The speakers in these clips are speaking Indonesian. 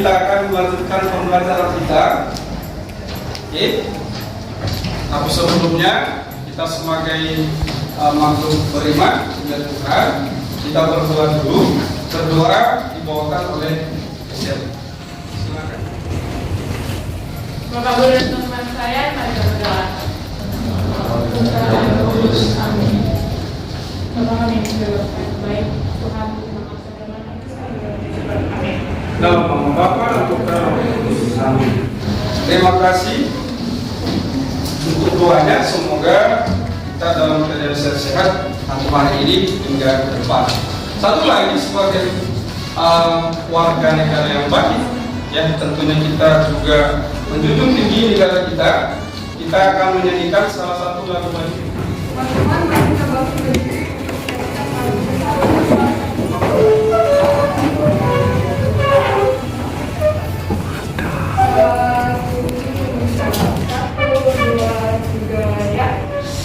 kita akan melanjutkan pembelajaran kita. Oke. Tapi sebelumnya kita sebagai makhluk beriman dengan Tuhan, kita berdoa dulu. Berdoa dibawakan oleh Syekh. Silakan. Bapak Guru dan teman saya, mari kita berdoa. Amin. Bapak kami berdoa. Baik Tuhan, terima kasih firman Anda. Amin. Dalam nama Bapa dan Putra dan Roh Kudus. Amin. Terima kasih untuk doanya. Semoga kita dalam keadaan sehat hari ini hingga ke depan. Satu lagi sebagai warga negara yang baik, ya tentunya kita juga menjunjung tinggi negara kita. Kita akan menyanyikan salah satu lagu baik.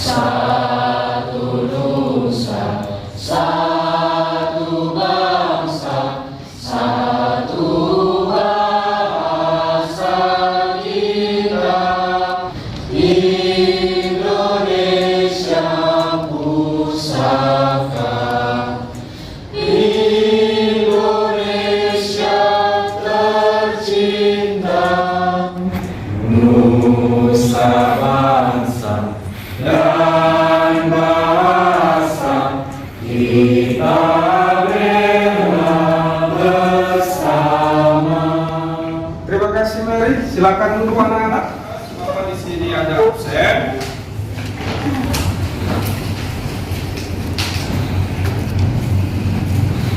Satu nusa, satu bangsa, satu bahasa kita, Indonesia pusaka, Indonesia tercinta, nusa bangsa dan bahasa kita bela bersama. Terima kasih, mari silakan duduk anak-anak. Bapak di sini ada absen.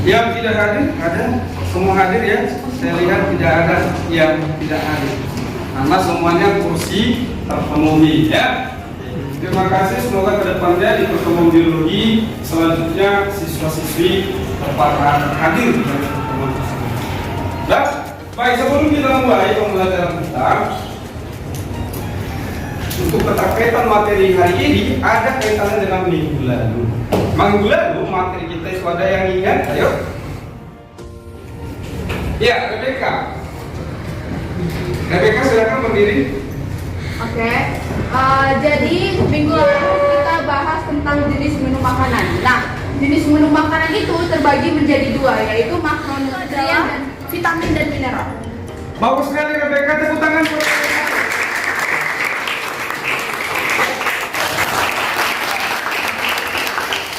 Yang tidak hadir ada, semua hadir ya. Saya lihat tidak ada yang tidak hadir. Karena semuanya kursi terpenuhi ya. Terima kasih, semoga kedepannya di pertemuan biologi selanjutnya siswa-siswi terpaksa hadir dari pertemuan tersebut. Nah, baik, sebelum kita mulai pembelajaran kita, untuk keterkaitan materi hari ini ada kaitannya dengan minggu lalu. Minggu lalu materi kita itu ada yang ingat, ayo. Ya, Rebecca. Rebecca silakan berdiri. Oke, jadi minggu lalu kita bahas tentang jenis menu makanan. Nah, jenis menu makanan itu terbagi menjadi dua, yaitu makronutrien dan vitamin dan mineral. Bagus sekali Rebecca, tepuk tangan buat Rebecca.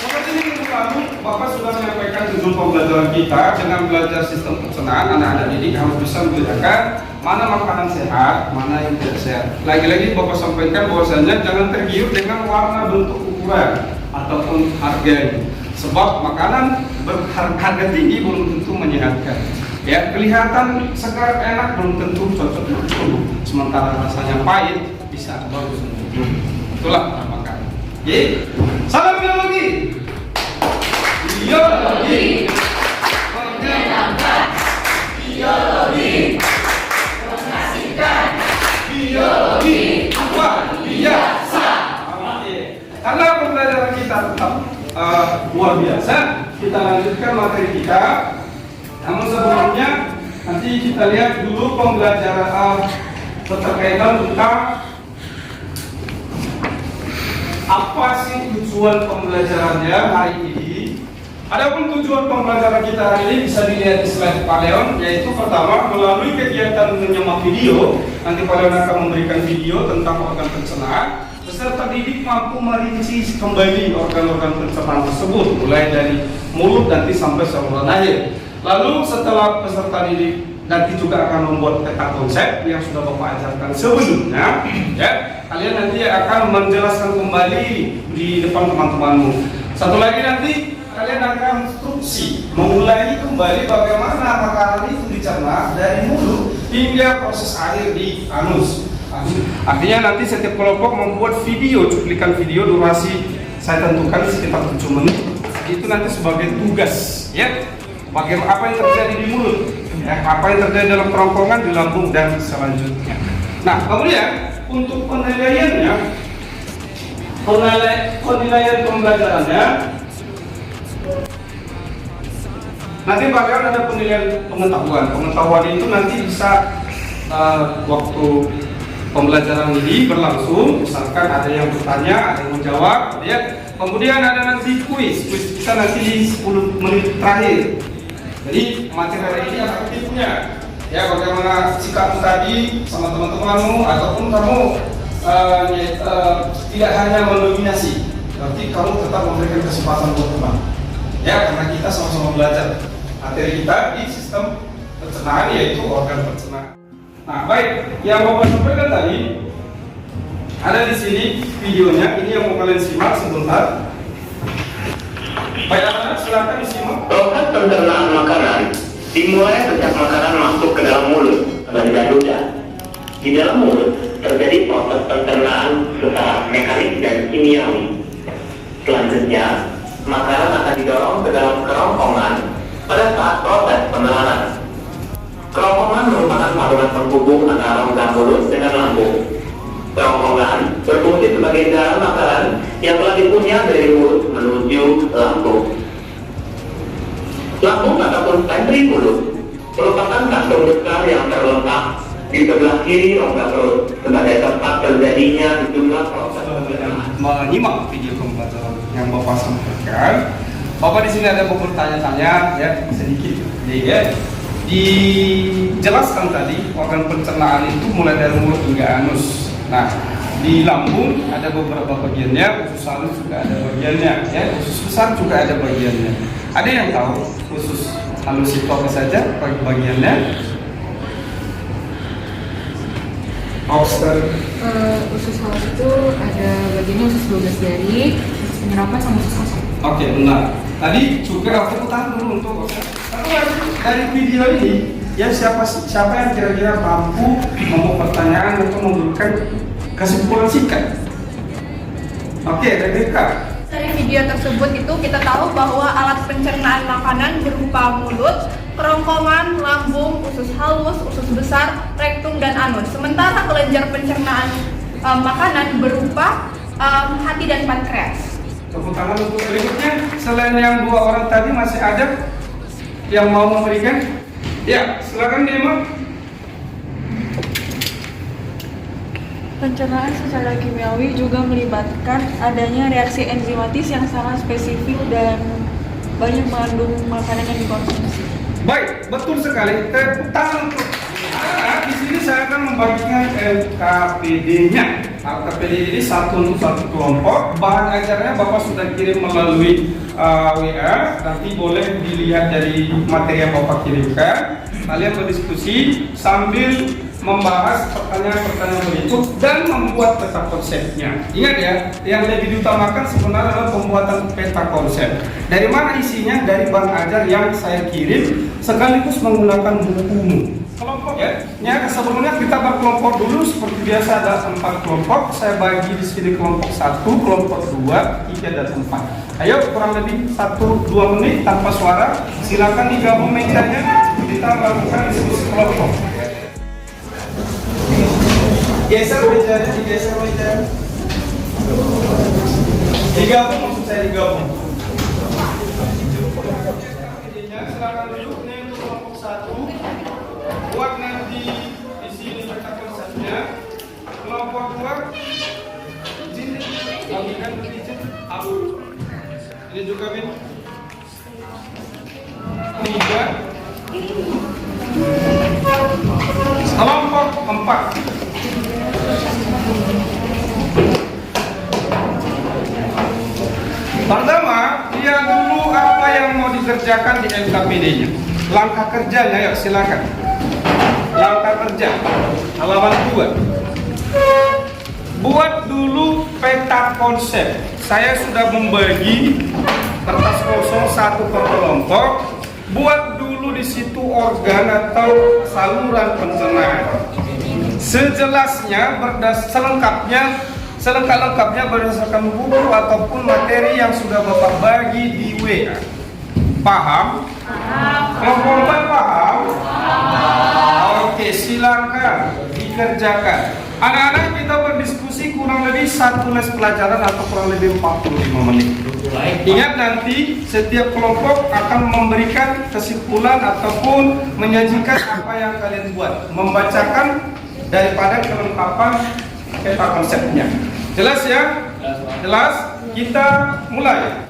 Seperti ini minggu lalu, Bapak sudah menyampaikan tujuan pembelajaran kita dengan belajar sistem pencernaan. Anak-anak didik harus bisa membedakan mana makanan sehat, mana yang tidak sehat. Lagi-lagi Bapak sampaikan bahwasanya jangan tergiur dengan warna, bentuk, ukuran ataupun harganya. Sebab makanan berharga tinggi belum tentu menyehatkan. Ya, kelihatan segar enak belum tentu cocok untuk tubuh. Sementara rasanya pahit bisa bagus untuk tubuh. Itulah makanan. Oke. Salam biologi. Biologi. Menyenangkan. Biologi. Biologi luar biasa. Karena pembelajaran kita tetap luar biasa, kita lanjutkan materi kita. Namun sebelumnya nanti kita lihat dulu pembelajaran berkaitan tentang apa sih tujuan pembelajarannya hari ini. Adapun tujuan pembelajaran kita hari ini bisa dilihat di slide Pak Leon, yaitu pertama melalui kegiatan menyimak video. Nanti Pak Leon akan memberikan video tentang organ pencernaan. Peserta didik mampu merinci kembali organ-organ pencernaan tersebut, mulai dari mulut nanti sampai saluran air. Lalu setelah peserta didik nanti juga akan membuat peta konsep yang sudah Bapak ajarkan sebelumnya, ya. Kalian nanti akan menjelaskan kembali di depan teman-temanmu. Satu lagi nanti kalian akan instruksi mengulangi kembali bagaimana makanan itu dicerna dari mulut hingga proses akhir di anus. Artinya nanti setiap kelompok membuat video, cuplikan video durasi saya tentukan sekitar 7 menit. Itu nanti sebagai tugas, ya. Bagaimana apa yang terjadi di mulut, ya, apa yang terjadi dalam kerongkongan, di lambung dan selanjutnya. Nah, kemudian untuk penilaiannya, penilaian pembelajarannya Nanti bakal ada penilaian pengetahuan. Pengetahuan itu nanti bisa waktu pembelajaran ini berlangsung, misalkan ada yang bertanya, ada yang menjawab, ya. Kemudian ada nanti kuis kita nanti di 10 menit terakhir. Jadi materi hari ini ada aktifnya, ya, bagaimana sikapmu tadi sama teman-temanmu, ataupun kamu tidak hanya mendominasi, tapi kamu tetap memberikan kesempatan buat teman, ya, karena kita sama-sama belajar. Materi kita di sistem pencernaan yaitu organ pencernaan. Nah, baik, yang Bapak sampaikan tadi ada di sini videonya. Ini yang mau kalian simak sebentar. Baik, anak-anak silakan disimak. Proses pencernaan makanan dimulai sejak makanan masuk ke dalam mulut, benda ludah. Di dalam mulut terjadi proses pencernaan secara mekanik dan kimiawi. Selanjutnya, makanan akan didorong ke dalam kerongkongan pada saat proses penahanan. Kerongkongan merupakan saluran penghubung antara rongga mulut dengan lambung. Kerongkongan berfungsi sebagai jalan makanan yang telah dipunya dari mulut menuju lambung. Lambung ataupun pantry mulut merupakan kantung besar yang terletak di sebelah kiri rongga perut sebagai tempat terjadinya sejumlah proses pencernaan. Menyimak video pembelajaran yang Bapak sampaikan. Bapak di sini ada beberapa tanya-tanya, ya, sedikit, ya. Dijelaskan tadi organ pencernaan itu mulai dari mulut hingga anus. Nah, di lambung ada beberapa bagiannya, usus halus juga ada bagiannya, ya, usus besar juga ada bagiannya. Ada yang tahu usus halus itu apa saja bagiannya? Usus halus itu ada bagiannya usus 12 jari, usus penyerapan sama usus kosong. Oke, benar. Tadi juga aku tahan dulu untuk dari video ini, ya, siapa yang kira-kira mampu membuat pertanyaan atau memberikan kesimpulan singkat. Oke, Rebecca. Dari video tersebut itu kita tahu bahwa alat pencernaan makanan berupa mulut, kerongkongan, lambung, usus halus, usus besar, rektum, dan anus. Sementara kelenjar pencernaan makanan berupa hati dan pankreas. Tepuk tangan untuk berikutnya. Selain yang dua orang tadi masih ada yang mau memberikan? Ya, silakan Dema. Pencernaan secara kimiawi juga melibatkan adanya reaksi enzimatis yang sangat spesifik dan banyak mengandung makanan yang dikonsumsi. Baik, betul sekali. Tepuk tangan untuk. Di sini saya akan membagikan LKPD-nya. LKPD ini satu untuk satu kelompok. Bahan ajarnya Bapak sudah kirim melalui WA. Nanti boleh dilihat dari materi yang Bapak kirimkan. Kalian berdiskusi sambil membahas pertanyaan-pertanyaan berikut dan membuat peta konsepnya. Ingat ya, yang lebih diutamakan sebenarnya adalah pembuatan peta konsep. Dari mana isinya? Dari bahan ajar yang saya kirim sekaligus menggunakan bukumu. Kelompok ya. Sebelumnya kita berkelompok dulu seperti biasa, ada 4 kelompok. Saya bagi di sini kelompok 1, kelompok 2, 3 dan 4. Ayo kurang lebih 1-2 menit tanpa suara. Silakan digabung mejanya. Kita lakukan diskusi kelompok. Geser mejanya, digeser mejanya. Digabung, maksud saya digabung. Silakan duduk nih untuk kelompok 1. Buat nanti di sini peta konsepnya. Kelompok 2 izin bagikan izin Abu. Ini juga Bin. 3. Kelompok 4. Pertama, lihat dulu apa yang mau dikerjakan di LKPD-nya. Langkah kerjanya, yuk silakan. Langkah kerja halaman 2. Buat dulu peta konsep. Saya sudah membagi kertas kosong 1 per kelompok. Buat dulu di situ organ atau saluran pencernaan. Sejelasnya, selengkap-lengkapnya berdasarkan buku ataupun materi yang sudah Bapak bagi di WA. Paham? Kelompok 4 paham? Oke, silakan dikerjakan. Anak-anak kita berdiskusi kurang lebih dari satu les pelajaran atau kurang lebih 45 menit. Ingat nanti setiap kelompok akan memberikan kesimpulan ataupun menyajikan apa yang kalian buat, membacakan daripada kelengkapan peta konsepnya. Jelas ya? Jelas? Kita mulai.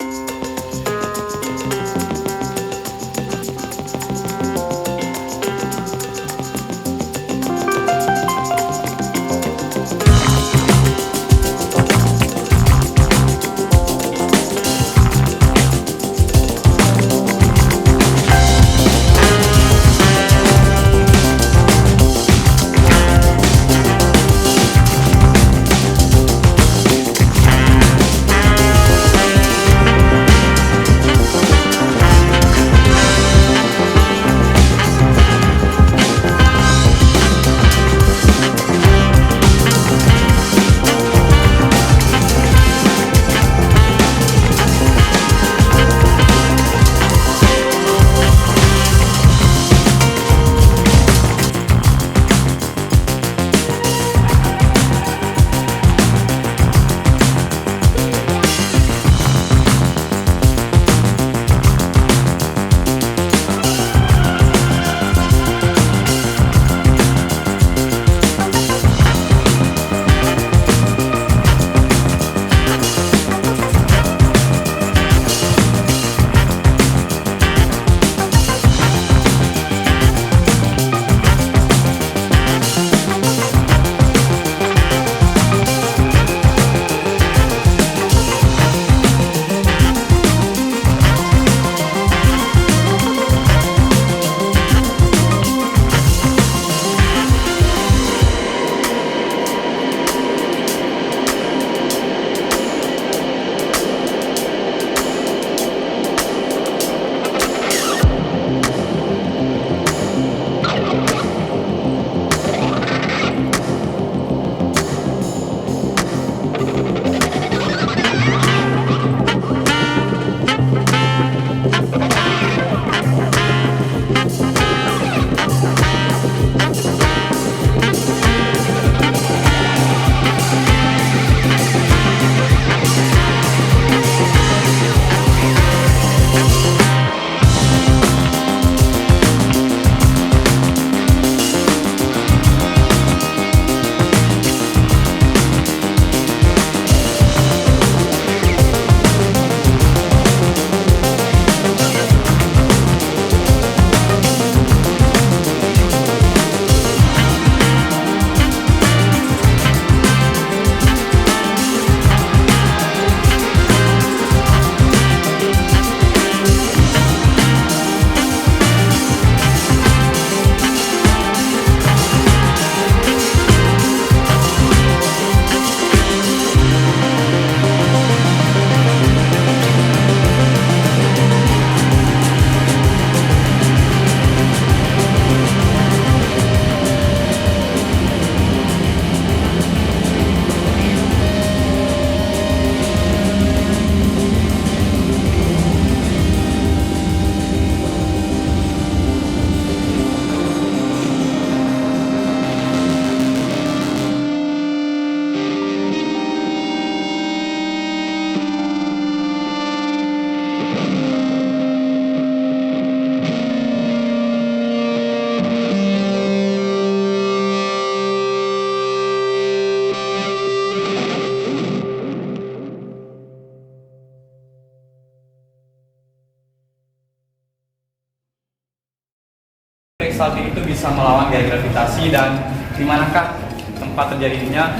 salting itu bisa melawan gaya gravitasi, dan di manakah tempat terjadinya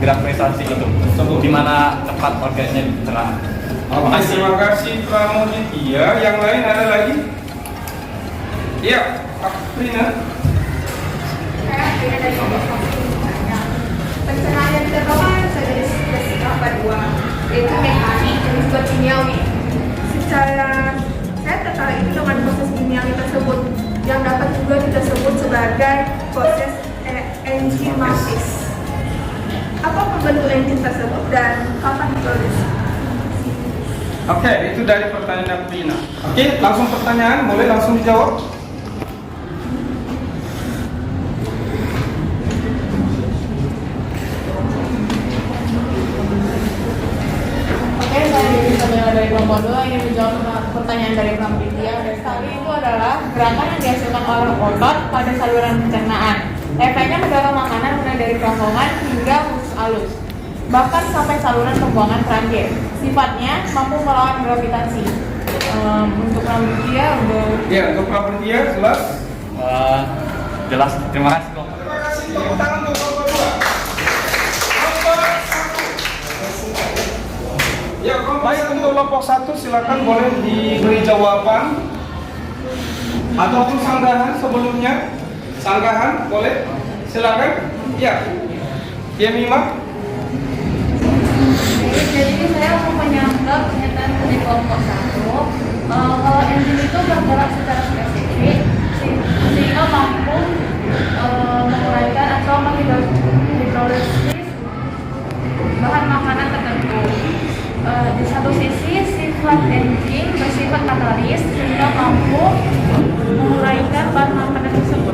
gravitasi itu? Di mana tempat organnya diterang? Terima kasih Pramuditya. Yang lain ada lagi? Iya, Aprina. Pencernaan terbawa sejenis apa dua, yaitu mekanik dan juga kimiawi. Secara saya tertarik itu dengan proses kimiawi tersebut yang dapat juga kita sebut sebagai proses enzimatis. Apa pembentuk enzim tersebut dan kapan diproduksi? Oke, itu dari pertanyaan Aprina. Oke, langsung pertanyaan, boleh langsung dijawab. modul ini menjawab pertanyaan dari panitia. Sekali itu adalah gerakan yang dihasilkan oleh otot pada saluran pencernaan. Efeknya mendorong makanan mulai dari kerongkongan hingga usus halus, bahkan sampai saluran pembuangan terakhir. Sifatnya mampu melawan gravitasi. Untuk panitia udah. Ya, untuk panitia jelas. Jelas. Terima kasih kok. Terima kasih. Tepuk tangan untuk kelompok 2. Ya, baik untuk kelompok 1 silakan boleh diberi jawaban ataupun sanggahan sebelumnya. Sanggahan boleh, silakan. Ya, Mima. Jadi saya mau menyanggah pernyataan dari kelompok 1 kalau enzim itu bergerak secara spesifik sehingga mampu menguraikan atau menghidrolisis bahan makanan tertentu. Di satu sisi sifat enzim bersifat katalis sehingga mampu menguraikan bahan makanan tersebut.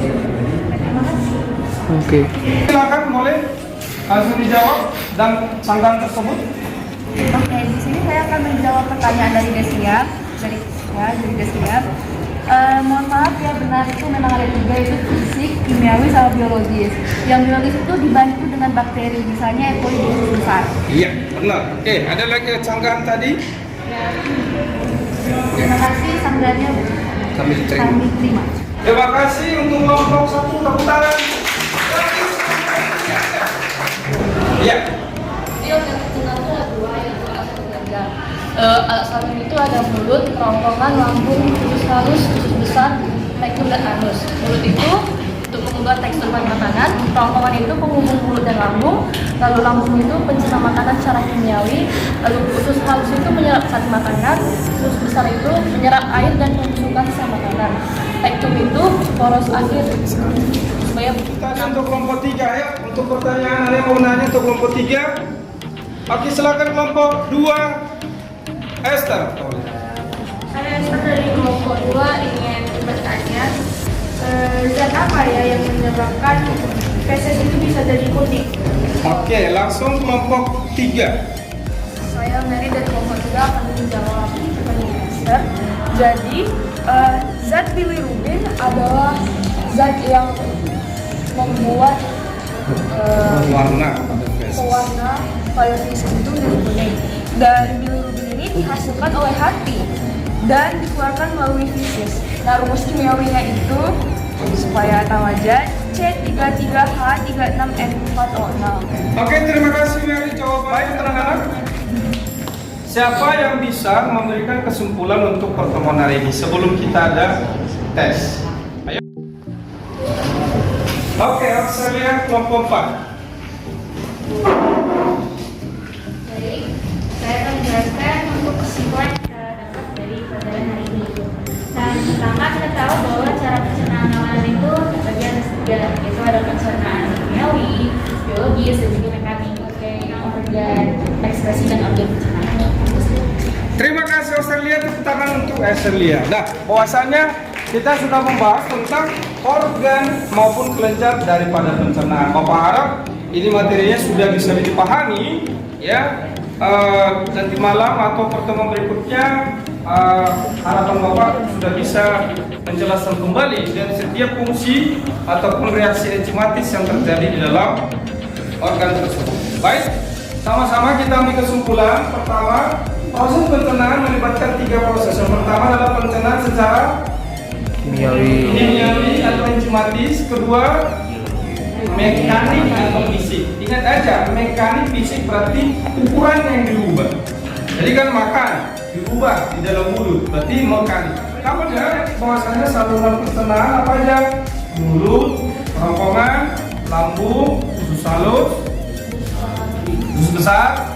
Terima kasih. Oke. Silakan boleh langsung dijawab dan sanggahan tersebut. Oke, di sini saya akan menjawab pertanyaan dari Desia. Mohon maaf ya, benar itu memang ada 3, yaitu fisik, kimiawi, sama biologis. Yang biologis itu dibantu dengan bakteri, misalnya E. coli di usus besar. Iya, benar. Oke, ada lagi sanggahan tadi? Terima kasih, sanggahannya Kami terima. kami terima. Terima kasih untuk kelompok 1, tepuk tangan. Iya. Dia organ pencernaan itu ada 2, yaitu alat tenaga. Alat saluran itu ada mulut, kerongkongan, lambung, usus halus, usus besar, rektum dan anus. Mulut itu untuk mengubah tekstur bahan makanan, kerongkongan itu penghubung mulut dan lambung, lalu lambung itu pencerna makanan secara kimiawi, lalu usus halus itu menyerap zat makanan, usus besar itu menyerap air dan membusukkan sisa makanan. Rektum itu poros akhir supaya Tanya untuk kelompok 3 ya. Untuk pertanyaan ada yang mau nanya untuk kelompok 3. Oke, silakan kelompok 2. Esther. Saya Esther dari kelompok 2 ingin bertanya, zat apa ya yang menyebabkan feses itu bisa jadi putih? Oke, langsung kelompok 3. Saya Mary dari kelompok 3 akan menjawab pertanyaan Esther. Jadi, zat bilirubin adalah zat yang membuat Warna pada feses. pewarna pada feses itu menjadi kuning. Dan bilirubin ini dihasilkan oleh hati dan dikeluarkan melalui feses. Nah, rumus kimiawinya itu supaya tahu aja C33H36N4O6. Oke, terima kasih Mary jawabannya. Baik, anak-anak. Siapa yang bisa memberikan kesimpulan untuk pertemuan hari ini sebelum kita ada tes? Ayo. Oke, saya lihat kelompok 4. Baik, saya akan menjelaskan untuk kesimpulan yang kita dapat dari pelajaran hari ini. Nah, pertama kita tahu bahwa cara pencernaan makanan itu terbagi atas 3, yaitu ada pencernaan kimiawi, biologis, dan juga mekanik. Organ ekspresi dan organ pencernaan. Terima kasih Australia, tepuk tangan untuk Australia. Nah, bahwasanya kita sudah membahas tentang organ maupun kelenjar daripada pencernaan. Bapak harap ini materinya sudah bisa dipahami, ya. Nanti malam atau pertemuan berikutnya harapan Bapak sudah bisa menjelaskan kembali dari setiap fungsi ataupun reaksi enzimatis yang terjadi di dalam organ tersebut. Baik, sama-sama kita ambil kesimpulan. Pertama, proses pencernaan melibatkan 3 proses. Yang pertama adalah pencernaan secara kimiawi atau enzimatis. Kedua, mekanik atau fisik. Ingat aja, mekanik fisik berarti ukuran yang dirubah. Jadi kan makan dirubah di dalam mulut, berarti mekanik. Kamu lihat bahwasanya saluran pencernaan apa aja? Mulut, kerongkongan, lambung, usus halus, usus besar,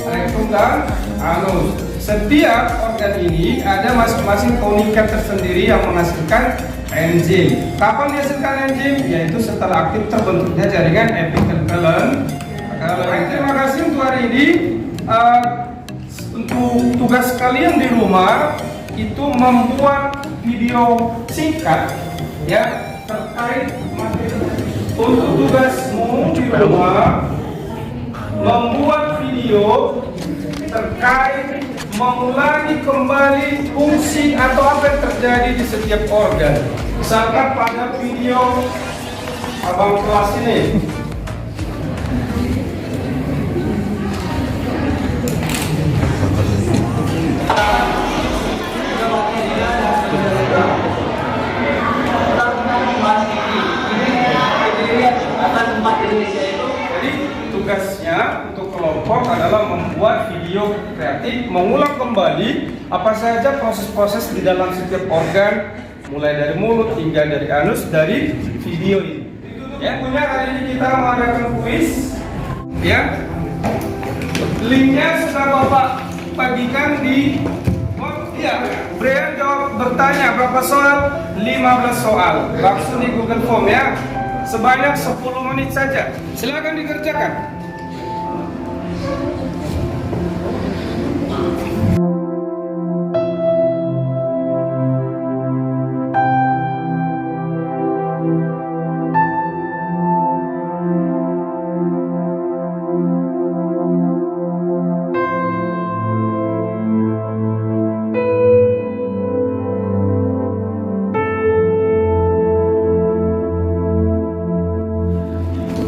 rektum dan anus. Setiap organ ini ada masing-masing keunikan tersendiri yang menghasilkan enzim. Kapan dihasilkan enzim? Yaitu setelah aktif terbentuknya jaringan epitelien. Terima kasih untuk hari ini. Untuk tugas kalian di rumah itu membuat video singkat ya terkait materi. Untuk tugasmu di rumah membuat video terkait mengulangi kembali fungsi atau apa yang terjadi di setiap organ. Misalkan pada video abang kelas ini, jadi tugasnya untuk kelompok adalah membuat video kreatif, mengulang kembali apa saja proses-proses di dalam setiap organ, mulai dari mulut hingga dari anus dari video ini. Ya, punya hari ini kita mengadakan kuis. Ya, linknya sudah Bapak bagikan di. Ya, Brian jawab bertanya berapa soal? 15 soal. Langsung di Google Form ya. Sebanyak 10 menit saja. Silakan dikerjakan.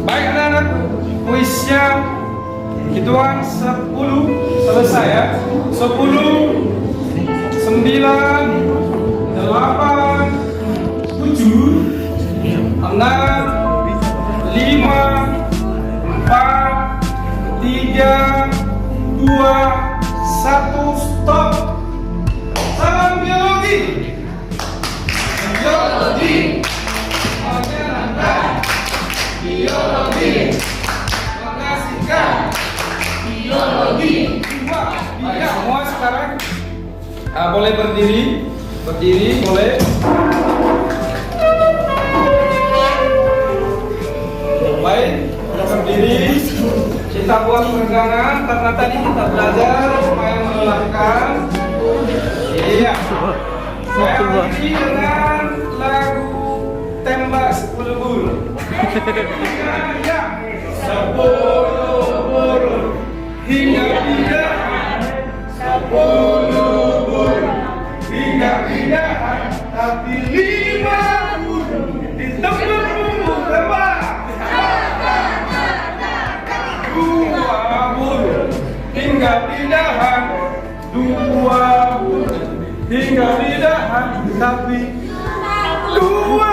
Baik anak-anak, kuisnya hitungan 10 selesai ya. 10, 9, 8, 7, 6, 5, 4, 3, 2, 1, stop. Salam biologi. Biologi. Menyenangkan. Biologi mengasihkan. Biologi. Baik, semua sekarang boleh berdiri boleh. Baik, berdiri. Kita buat peregangan karena tadi kita belajar supaya melelahkan. Iya. Saya akhiri dengan lagu Tembak 10 Bulu. Ya, 10 bulu hingga pindahan, 10 bulu hingga pindahan, tapi 5 bulu di tempat bulu tembak. 2 bulu hingga pindahan, 2 bulu hingga pindahan, tapi 2